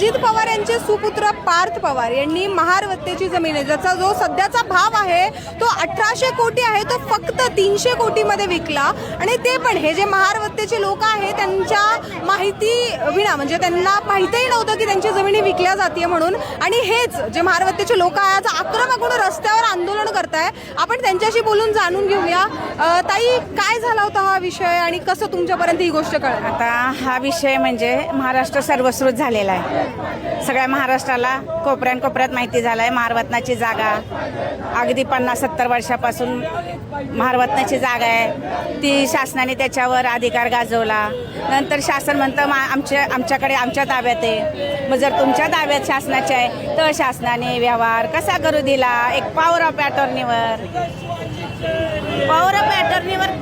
अजित पवार यांचे सुपुत्र पार्थ पवार यांनी महारवत्तेची जमीन आहे, ज्याचा जो सध्याचा भाव आहे तो 1800 कोटी आहे, तो फक्त 300 कोटीमध्ये विकला. आणि ते पण हे जे महारवत्तेचे लोक आहेत त्यांच्या माहिती विना, म्हणजे त्यांना माहितीही नव्हतं की त्यांची जमिनी विकल्या जाते म्हणून. आणि हेच जे महारवत्तेचे लोक आहेत आक्रमक म्हणून रस्त्यावर आंदोलन करताय. आपण त्यांच्याशी बोलून जाणून घेऊया. ताई, काय झाला होता हा विषय आणि कसं तुमच्यापर्यंत ही गोष्ट कळली? आता हा विषय म्हणजे महाराष्ट्र सर्वश्रुत झालेला आहे. सगळ्या महाराष्ट्राला कोपऱ्यात माहिती झालं आहे. महारवतनाची जागा अगदी 50-70 वर्षापासून महारवतनाची जागा आहे, ती शासनाने त्याच्यावर अधिकार गाजवला. नंतर शासन म्हणतं आमच्याकडे आमच्या ताब्यात आहे. मग जर तुमच्या ताब्यात शासनाचे आहे तर शासनाने व्यवहार कसा करू दिला? एक पॉवर ऑफ अटॉर्नीवर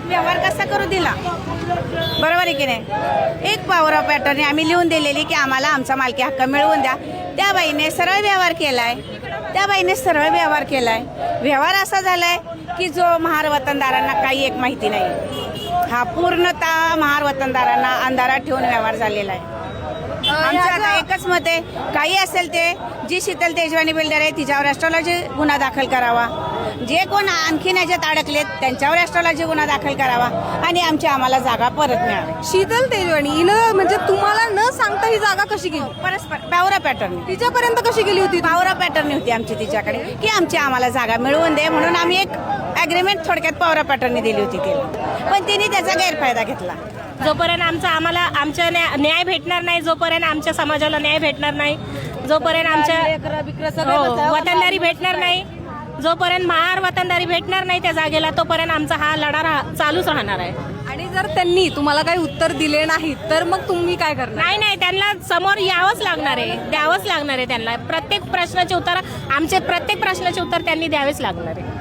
व्यवहार कसा करू दिला? बरोबर आहे की नाही? एक पॉवर ऑफ अटॉर्नी आम्ही लिहून दिलेली की आम्हाला आमचा मालकी हक्क मिळवून द्या. त्या बाईने सरळ व्यवहार केलाय. व्यवहार असा झालाय की जो महारवतनदारांना काही एक माहिती नाही. हा पूर्णतः महारवतनदारांना अंधारात ठेवून व्यवहार झालेला आहे. आमचं आता एकच मत आहे, काही असेल ते जी शीतल तेजवानी बिल्डर आहे तिच्यावर ॲस्ट्रॉलॉजी गुन्हा दाखल करावा. जे कोण आणखीन याच्यात अडकलेत त्यांच्यावर ॲस्ट्रॉलॉजी गुन्हा दाखल करावा आणि आम्हाला जागा परत मिळावी. शीतल तेजवानी हिनं म्हणजे तुम्हाला न सांगता ही जागा कशी गेली? परस्पर पॉवर ऑफ अटॉर्नी तिच्यापर्यंत कशी गेली होती? पॉवर ऑफ अटॉर्नी होती आमची तिच्याकडे की आम्हाला जागा मिळवून दे म्हणून आम्ही एक ॲग्रीमेंट थोडक्यात पॉवर ऑफ अटॉर्नी दिली होती तिला, पण तिने त्याचा गैरफायदा घेतला. जोपर्यंत आमच्या न्याय भेटणार नाही, जोपर्यंत आमच्या समाजाला न्याय भेटणार नाही, जोपर्यंत आमच्या वतनदारी भेटणार नाही, जोपर्यंत महार वतनदारी भेटणार नाही त्या जागेला, तोपर्यंत आमचा हा लढा चालूच राहणार आहे. आणि जर त्यांनी तुम्हाला काही उत्तर दिले नाही तर मग तुम्ही काय करणार? नाही, त्यांना समोर यावंच लागणार आहे, द्यावंच लागणार आहे त्यांना. प्रत्येक प्रश्नाचे उत्तर त्यांनी द्यावेच लागणार आहे.